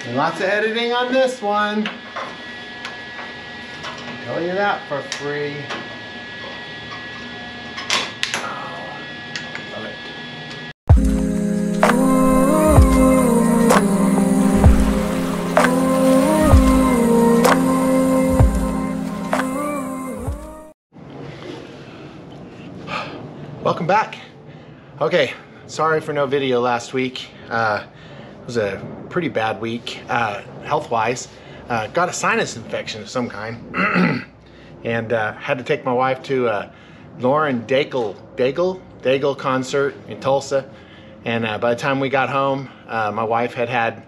And lots of editing on this one. I'll tell you that for free. Oh, love it. Welcome back. Okay, sorry for no video last week. It was a pretty bad week, health-wise. Got a sinus infection of some kind, and had to take my wife to a Lauren Daigle concert in Tulsa. And by the time we got home, my wife had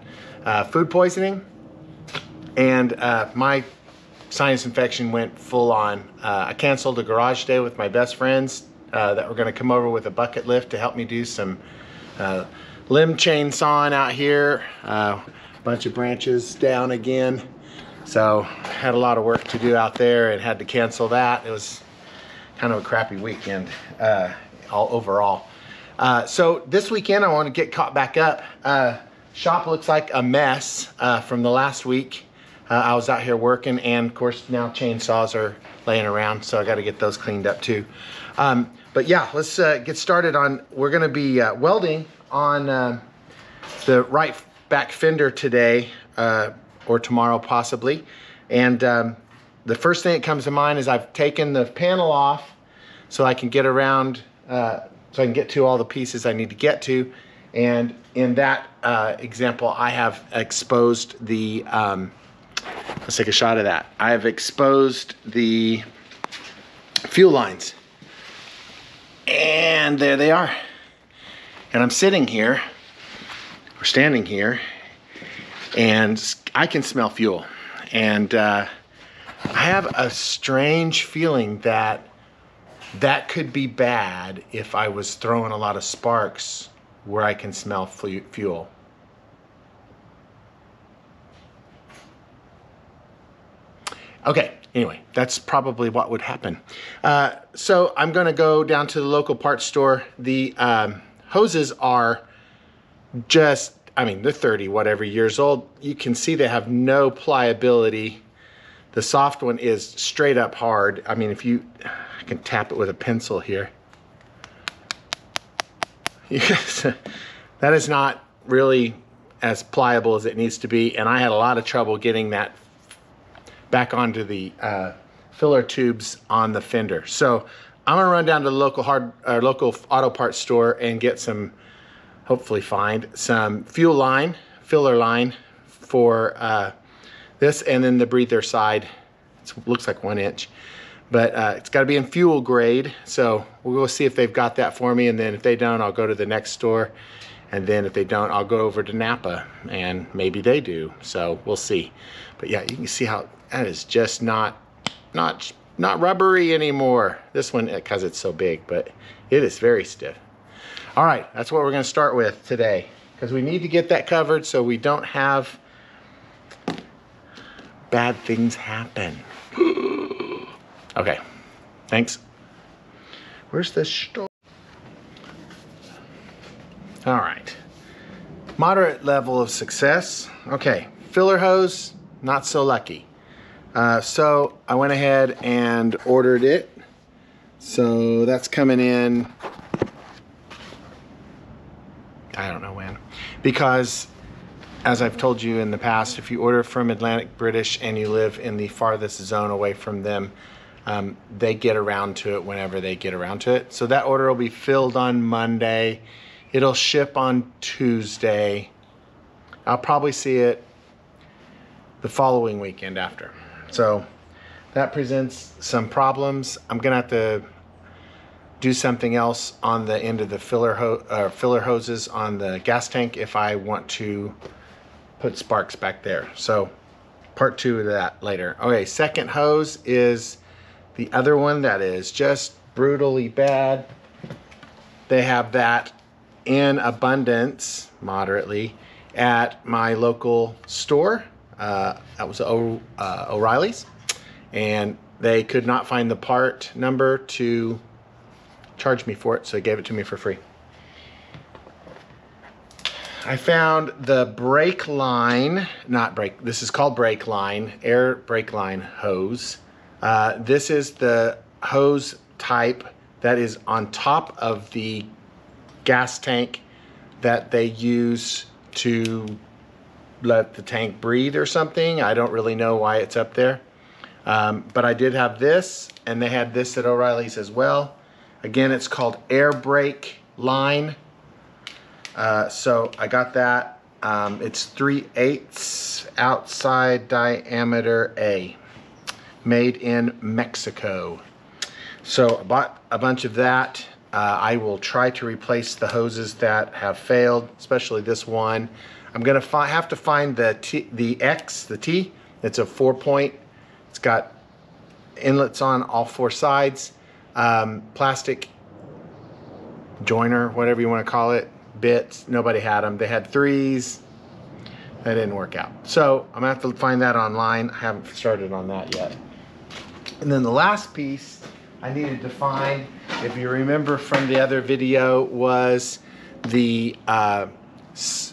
food poisoning, and my sinus infection went full on. I canceled a garage day with my best friends that were going to come over with a bucket lift to help me do some limb chainsawing out here. Bunch of branches down again. So had a lot of work to do out there and had to cancel that. It was kind of a crappy weekend all overall. So this weekend I want to get caught back up. Shop looks like a mess from the last week. I was out here working, and of course now chainsaws are laying around, so I got to get those cleaned up too. But yeah, let's get started on, we're gonna be welding on the right back fender today, or tomorrow possibly. And the first thing that comes to mind is I've taken the panel off so I can get around, so I can get to all the pieces I need to get to. And in that example, I have exposed the, let's take a shot of that. I have exposed the fuel lines. And there they are. And I'm sitting here, or standing here, and I can smell fuel. And I have a strange feeling that that could be bad if I was throwing a lot of sparks where I can smell fuel. Okay, anyway, that's probably what would happen. So I'm gonna go down to the local parts store. The hoses are just, I mean, they're 30 whatever years old. You can see they have no pliability. The soft one is straight up hard. I mean, I can tap it with a pencil here. Yes, that is not really as pliable as it needs to be, and I had a lot of trouble getting that back onto the filler tubes on the fender. So I'm gonna run down to the local auto parts store and get some, hopefully find some fuel line, filler line for this, and then the breather side. It looks like 1 inch, but it's gotta be in fuel grade. So we'll go see if they've got that for me, and then if they don't, I'll go to the next store. And then if they don't, I'll go over to Napa, and maybe they do. So we'll see. But yeah, you can see how that is just not rubbery anymore. This one, because it's so big, but it is very stiff. All right, that's what we're gonna start with today, because we need to get that covered so we don't have bad things happen. Okay, thanks. Where's the store? All right, moderate level of success. Okay, filler hose, not so lucky. So I went ahead and ordered it. So that's coming in, I don't know when, because as I've told you in the past, if you order from Atlantic British and you live in the farthest zone away from them, they get around to it whenever they get around to it. So that order will be filled on Monday. It'll ship on Tuesday. I'll probably see it the following weekend after. So that presents some problems. I'm gonna have to do something else on the end of the filler hoses on the gas tank if I want to put sparks back there. So part 2 of that later. Okay, second hose is the other one that is just brutally bad. They have that in abundance, moderately, at my local store. That was O'Reilly's, and they could not find the part number to charge me for it, so they gave it to me for free. I found the brake line, this is called brake line, air brake line hose. This is the hose type that is on top of the gas tank that they use to let the tank breathe or something. I don't really know why it's up there. But I did have this, and they had this at O'Reilly's as well. Again, it's called air brake line. So I got that. It's 3/8 outside diameter A, made in Mexico. So I bought a bunch of that. I will try to replace the hoses that have failed, especially this one. I'm gonna have to find the T. It's a 4-point. It's got inlets on all 4 sides. Plastic joiner, whatever you want to call it, bits. Nobody had them. They had 3s. That didn't work out. So I'm gonna have to find that online. I haven't started on that yet. And then the last piece I needed to find, if you remember from the other video, was the sunroof.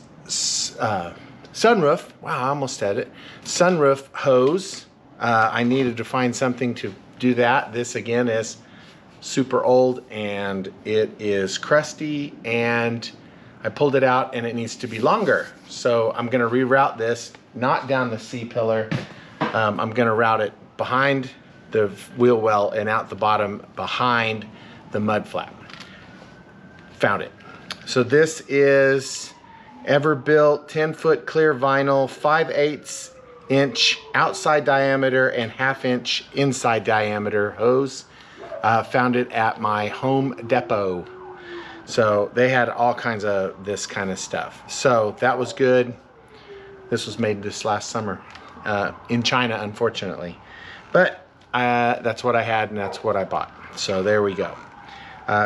Wow, I almost said it. Sunroof hose. I needed to find something to do that. This again is super old and it is crusty, and I pulled it out and it needs to be longer. So I'm gonna reroute this, not down the C-pillar. I'm gonna route it behind the wheel well and out the bottom behind the mud flap. Found it. So this is Everbuilt 10-foot clear vinyl, 5/8 inch outside diameter and 1/2 inch inside diameter hose. Found it at my Home Depot. So they had all kinds of this kind of stuff. So that was good. This was made this last summer in China, unfortunately. But that's what I had and that's what I bought. So there we go.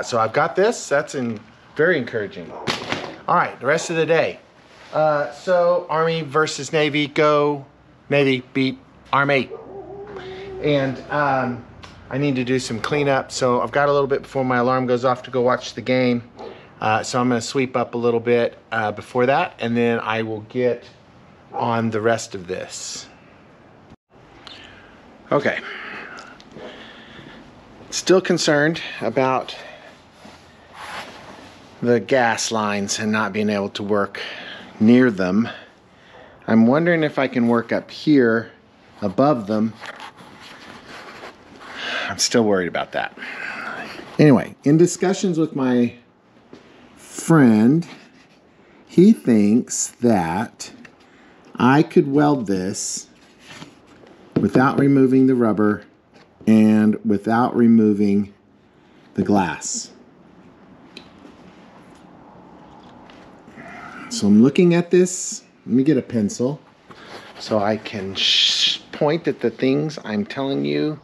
So I've got this. That's very encouraging. All right, the rest of the day. So Army versus Navy, go. Navy beat Army. And I need to do some cleanup. So I've got a little bit before my alarm goes off to go watch the game. So I'm gonna sweep up a little bit before that, and then I will get on the rest of this. Okay. Still concerned about the gas lines and not being able to work near them. I'm wondering if I can work up here above them. I'm still worried about that. Anyway, in discussions with my friend, he thinks that I could weld this without removing the rubber and without removing the glass. So I'm looking at this. Let me get a pencil so I can point at the things I'm telling you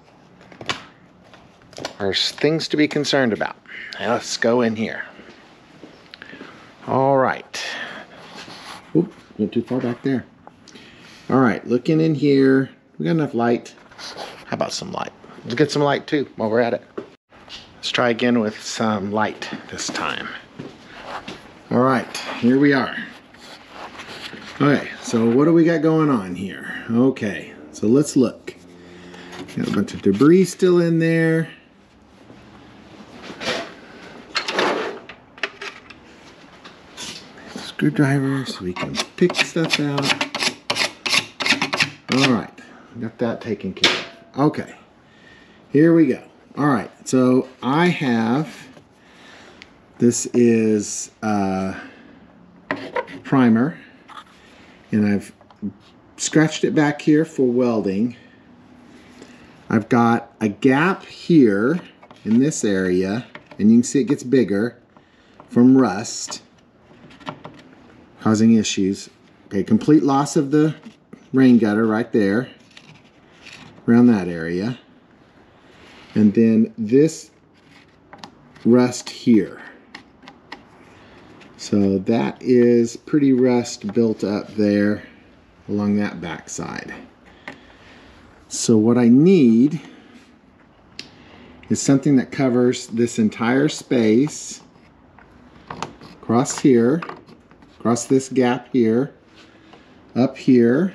are things to be concerned about. Now let's go in here. All right. Oop, went too far back there. All right, looking in here. We got enough light. How about some light? Let's get some light too while we're at it. Let's try again with some light this time. All right, here we are. Okay, so what do we got going on here? Okay, so let's look. Got a bunch of debris still in there. Screwdriver so we can pick stuff out. All right, got that taken care of. Okay, here we go. All right, so I have, this is primer, and I've scratched it back here for welding. I've got a gap here in this area, and you can see it gets bigger from rust, causing issues. Okay, complete loss of the rain gutter right there, around that area. And then this rust here. So that is pretty rust built up there along that back side. So what I need is something that covers this entire space across here across this gap here, up here,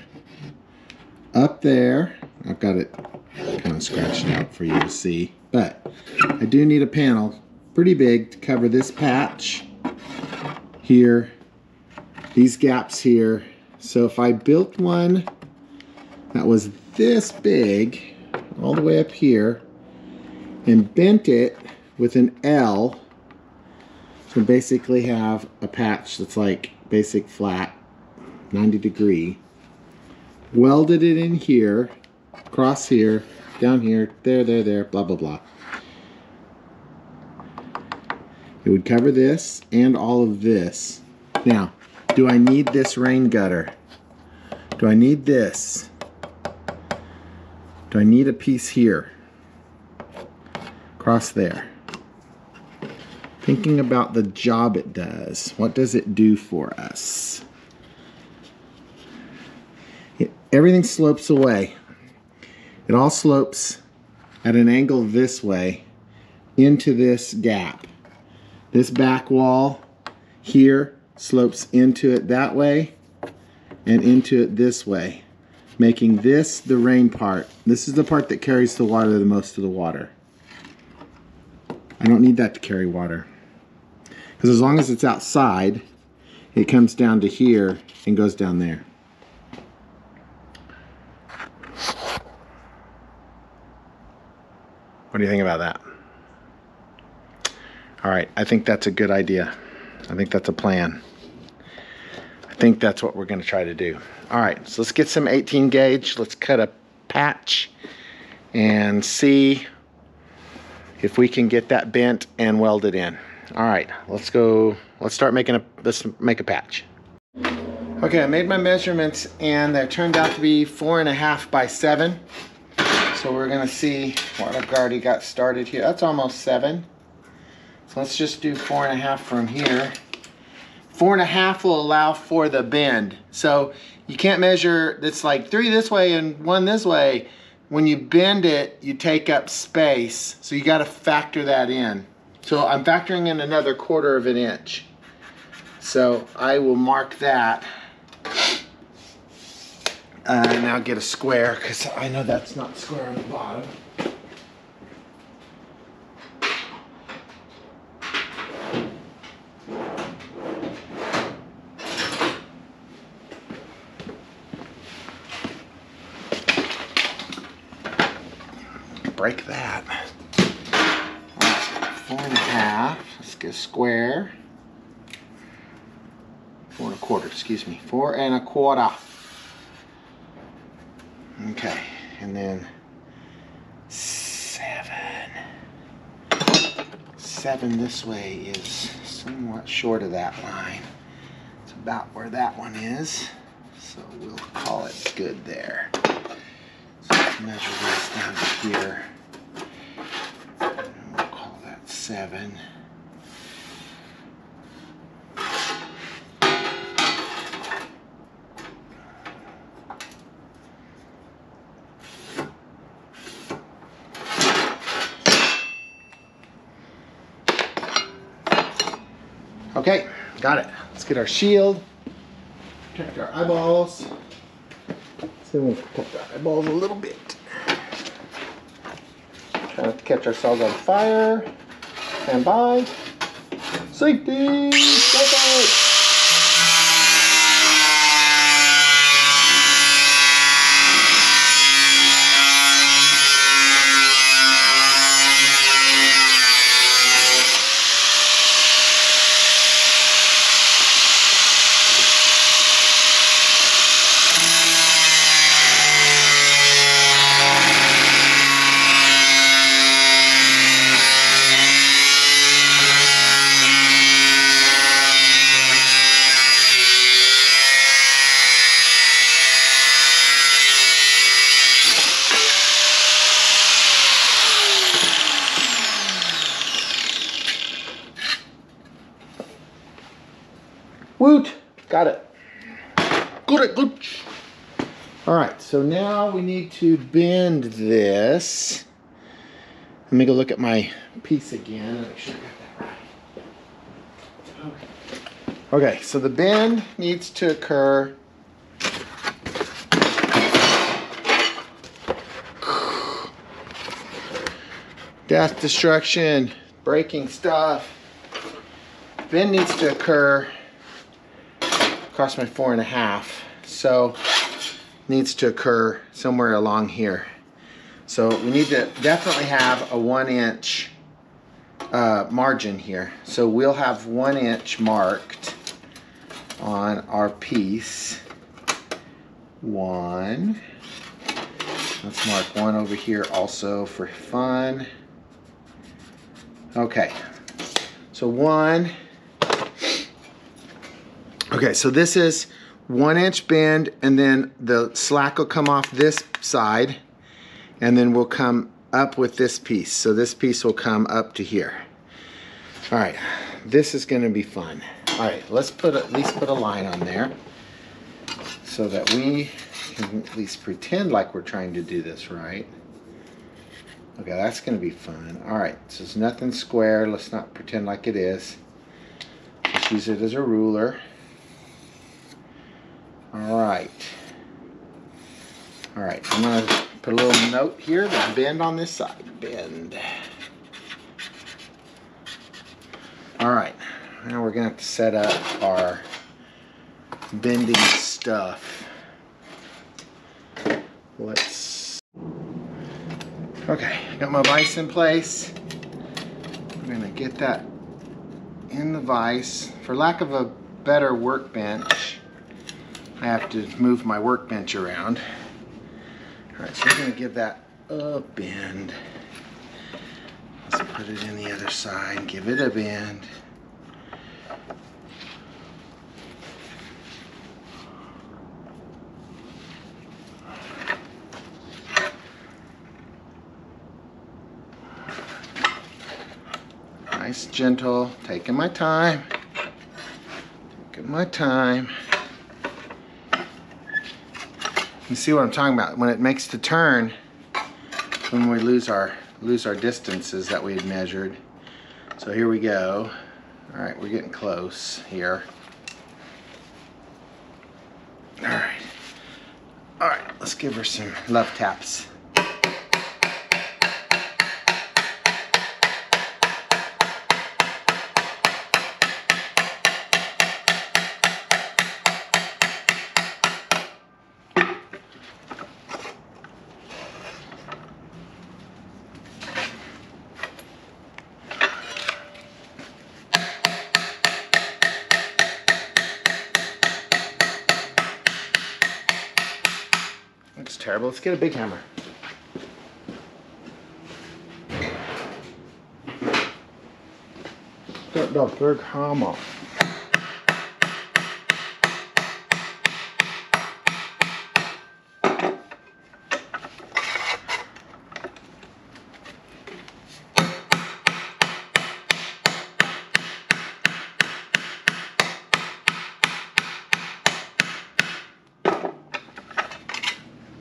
up there. I've got it kind of scratched out for you to see, but I do need a panel pretty big to cover this patch here, these gaps here. So if I built one that was this big all the way up here and bent it with an L, so basically have a patch that's like basic flat 90 degree, welded it in here, across here, down here, there, blah blah blah. It would cover this and all of this. Now, do I need this rain gutter? Do I need this? Do I need a piece here? Across there. Thinking about the job it does. What does it do for us? Everything slopes away. It all slopes at an angle this way into this gap. This back wall here slopes into it that way and into it this way, making this the rain part. This is the part that carries the water, the most of the water. I don't need that to carry water, because as long as it's outside, it comes down to here and goes down there. What do you think about that? All right, I think that's a good idea. I think that's a plan. I think that's what we're going to try to do. All right, so let's get some 18 gauge. Let's cut a patch and see if we can get that bent and welded in. All right, let's go. Let's make a patch. Okay, I made my measurements and they turned out to be 4.5 by 7. So we're gonna see what I've already got started here. That's almost 7. So let's just do 4.5 from here. 4.5 will allow for the bend. So you can't measure, it's like 3 this way and 1 this way. When you bend it, you take up space. So you gotta factor that in. So I'm factoring in another 1/4 of an inch. So I will mark that. Now get a square, because I know that's not square on the bottom. Break that. All right, 4.5. Let's get a square. 4 1/4, excuse me. 4 1/4. Okay, and then 7. 7 this way is somewhat short of that line. It's about where that one is. So we'll call it good there. So let's measure this down to here. And we'll call that 7. Okay, got it. Let's get our shield, protect our eyeballs. So we'll protect our eyeballs a little bit. Try not to catch ourselves on fire. Stand by. Safety! Go! Woot! Got it. Got it, good. All right, so now we need to bend this. Let me go look at my piece again and make sure I got that right. Okay. Okay, so the bend needs to occur death, destruction, breaking stuff. Bend needs to occur across my 4.5. So needs to occur somewhere along here. So we need to definitely have a 1 inch margin here. So we'll have 1 inch marked on our piece. 1. Let's mark 1 over here also for fun. Okay, so 1. Okay, so this is 1 inch bend, and then the slack will come off this side, and then we'll come up with this piece. So this piece will come up to here. All right, this is gonna be fun. All right, let's at least put a line on there so that we can at least pretend like we're trying to do this right. Okay, that's gonna be fun. All right, so it's nothing square. Let's not pretend like it is. Let's use it as a ruler. All right. All right, I'm gonna put a little note here, the bend on this side, bend. All right, now we're gonna have to set up our bending stuff. Okay, got my vise in place. I'm gonna get that in the vise. For lack of a better workbench, I have to move my workbench around. All right, so we're gonna give that a bend. Let's put it in the other side, give it a bend. Nice, gentle, taking my time. Taking my time. You see what I'm talking about? When it makes the turn, when we lose our distances that we had measured. So here we go. All right, we're getting close here. All right. All right, let's give her some love taps. Looks terrible. Let's get a big hammer. Get the big hammer.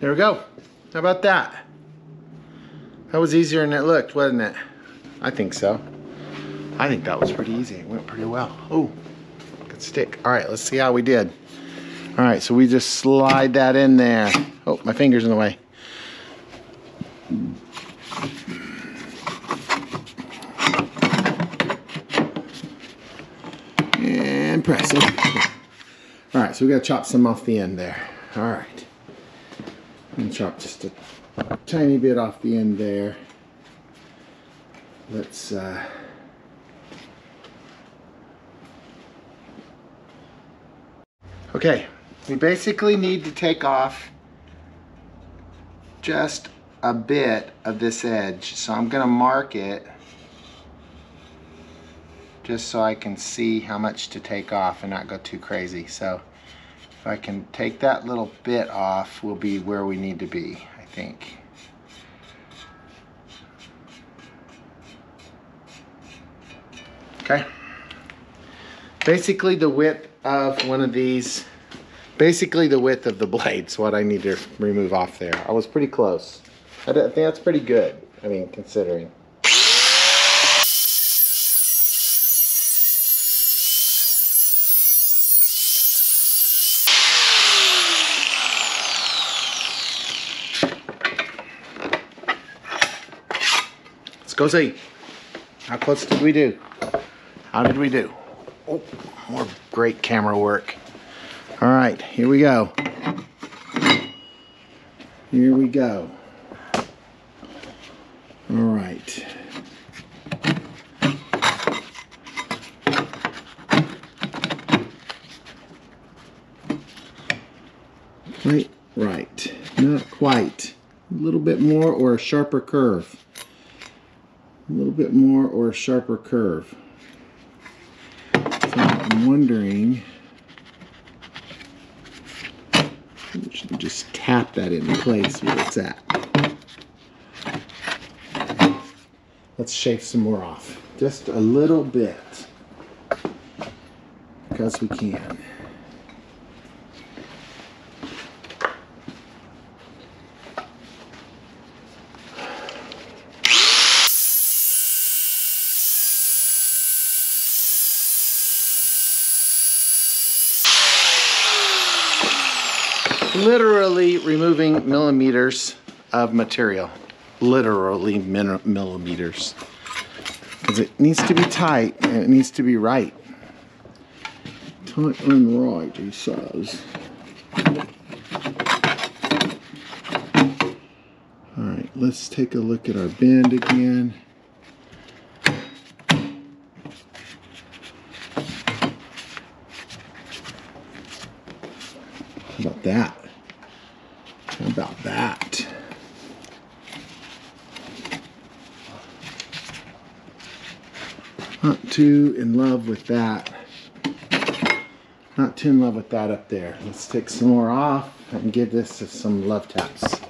There we go. How about that? That was easier than it looked, wasn't it? I think so. I think that was pretty easy. It went pretty well. Oh, good stick. All right, let's see how we did. All right, so we just slide that in there. Oh, my finger's in the way. And press it. All right, so we gotta chop some off the end there. All right. And chop just a tiny bit off the end there. Let's okay, we basically need to take off just a bit of this edge. So I'm gonna mark it just so I can see how much to take off and not go too crazy. So if I can take that little bit off, we'll be where we need to be, I think. Okay. Basically the width of one of these, basically the width of the blade's what I need to remove off there. I was pretty close. I think that's pretty good, I mean, considering. go see. How close did we do? How did we do? Oh, more great camera work. All right, here we go. Here we go. All right. Quite right. Not quite. A little bit more or a sharper curve. A little bit more or a sharper curve. So I'm wondering, we should just tap that into place where it's at. Let's shave some more off. Just a little bit. Because we can. Literally removing millimeters of material. Literally millimeters. Because it needs to be tight and it needs to be right. Tight and right, he says. Alright, let's take a look at our bend again. How about that? How about that? Not too in love with that. Not too in love with that up there. Let's take some more off and give this some love taps.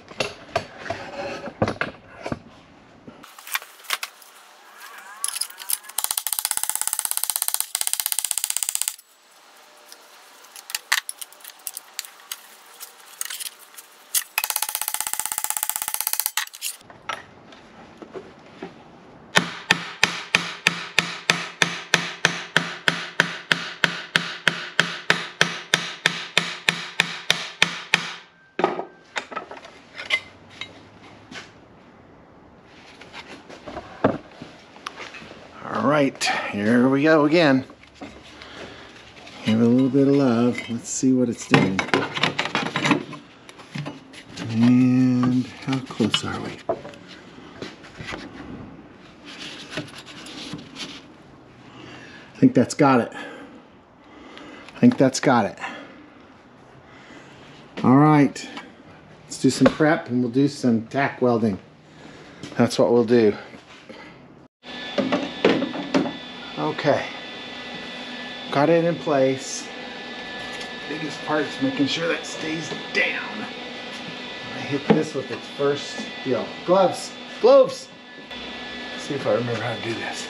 All right, here we go again. Give it a little bit of love. Let's see what it's doing. And how close are we? I think that's got it. I think that's got it. All right, let's do some prep and we'll do some tack welding. That's what we'll do. Okay, got it in place. Biggest part is making sure that stays down. I hit this with its first deal. Gloves, gloves. Let's see if I remember how to do this.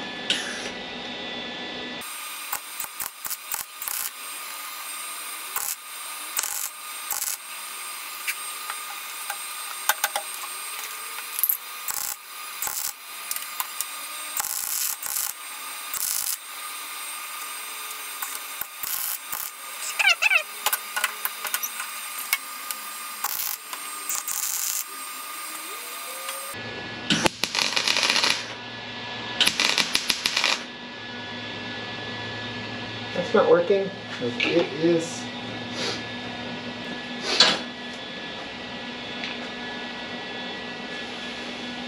That's not working. It is.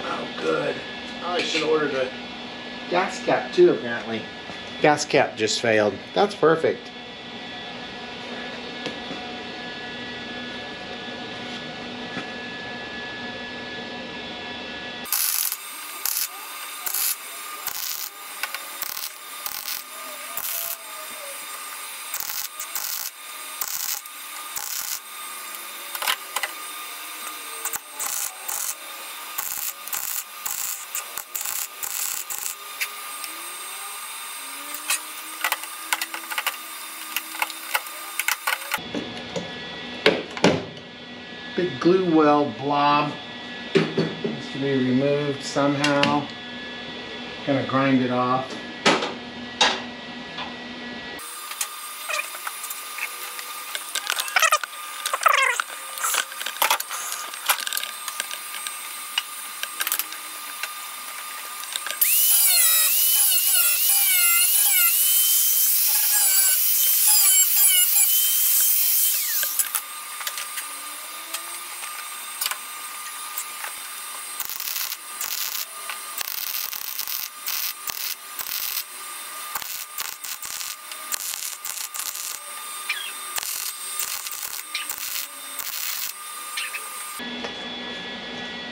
Oh, good. Oh, I should have ordered a gas cap too, apparently. Gas cap just failed. That's perfect. Big glue weld blob needs to be removed somehow. Gonna grind it off.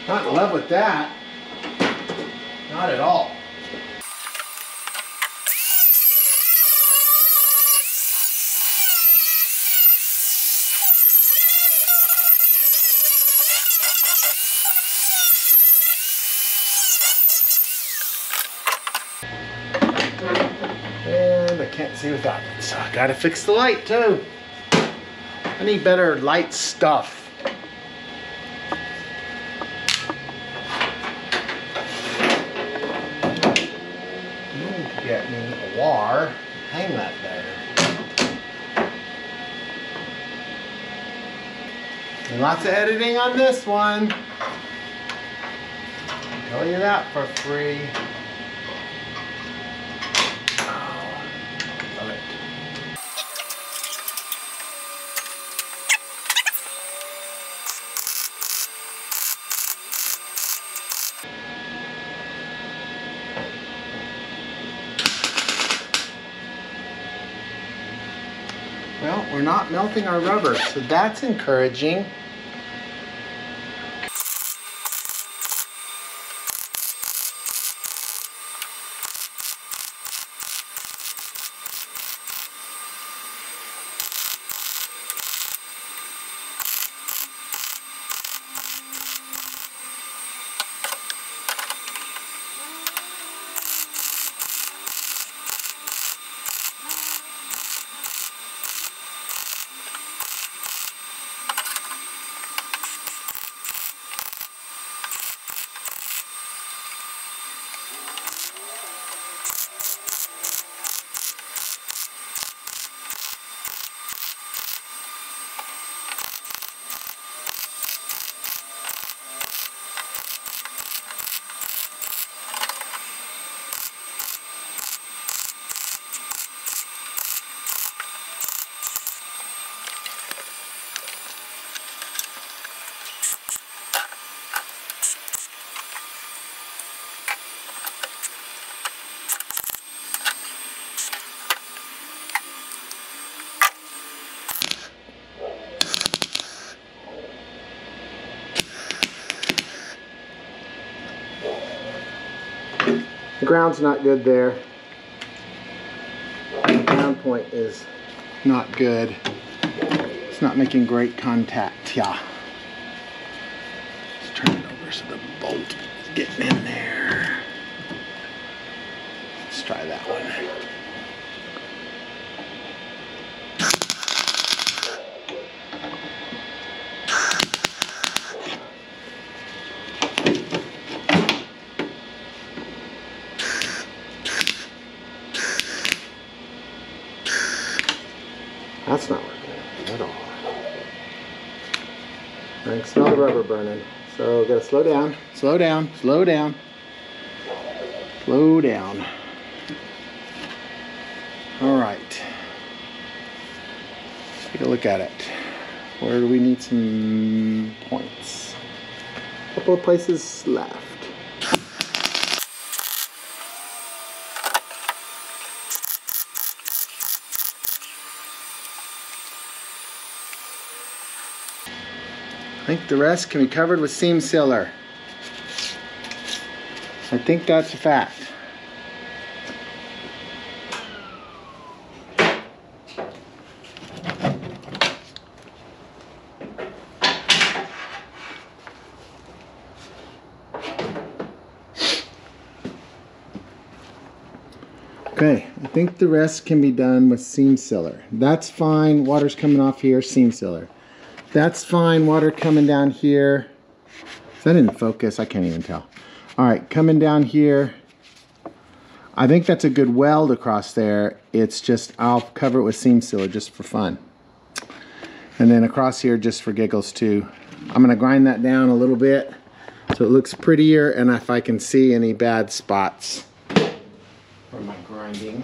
Not in love with that. Not at all. And I can't see without it, so I gotta fix the light too. I need better light stuff. Get me a wire, hang that there. And lots of editing on this one. I'll tell you that for free. Oh, love it. Well, we're not melting our rubber, so that's encouraging. The ground's not good there. The ground point is not good. It's not making great contact. Yeah. Let's turn it over so the bolt is getting in there. Let's try that one. That's not working at all. I can smell the rubber burning. So gotta slow down, slow down, slow down, slow down. All right. Let's take a look at it. Where do we need some points? A couple of places left. I think the rest can be covered with seam sealer. I think that's a fact. Okay, I think the rest can be done with seam sealer. That's fine, water's coming off here, seam sealer. That's fine, water coming down here. Is that in focus? I can't even tell. All right, coming down here. I think that's a good weld across there. It's just, I'll cover it with seam sealer just for fun. And then across here just for giggles too. I'm gonna grind that down a little bit so it looks prettier, and if I can see any bad spots from my grinding.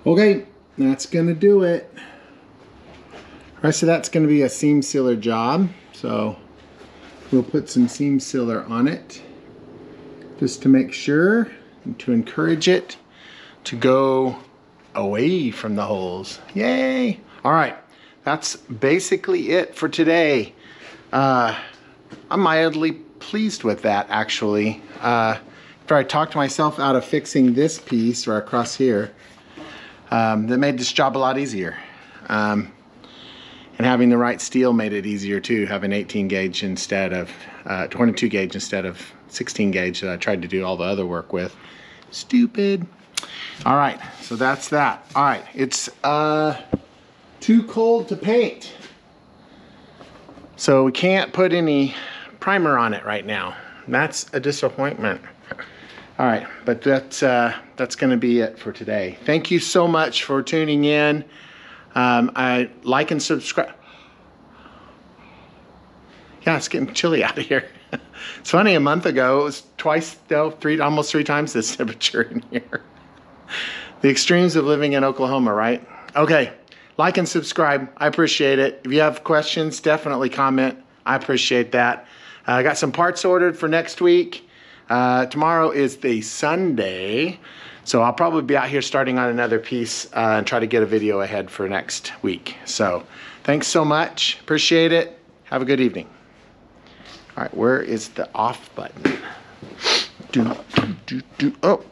Okay, that's gonna do it. The rest of that's gonna be a seam sealer job. So we'll put some seam sealer on it just to make sure and to encourage it to go away from the holes. Yay! All right, that's basically it for today. I'm mildly pleased with that, actually. After I talked myself out of fixing this piece right across here, that made this job a lot easier. And having the right steel made it easier too, having 18 gauge instead of 22 gauge instead of 16 gauge that I tried to do all the other work with. Stupid. All right, so that's that. All right, it's too cold to paint. So we can't put any primer on it right now. That's a disappointment. All right, but that's gonna be it for today. Thank you so much for tuning in. I like and subscribe. Yeah, it's getting chilly out of here. It's funny, a month ago, it was almost three times this temperature in here. The extremes of living in Oklahoma, right? Okay, like and subscribe. I appreciate it. If you have questions, definitely comment. I appreciate that. I got some parts ordered for next week. Tomorrow is the Sunday, so I'll probably be out here starting on another piece and try to get a video ahead for next week. So thanks so much. Appreciate it. Have a good evening. All right, where is the off button? Oh.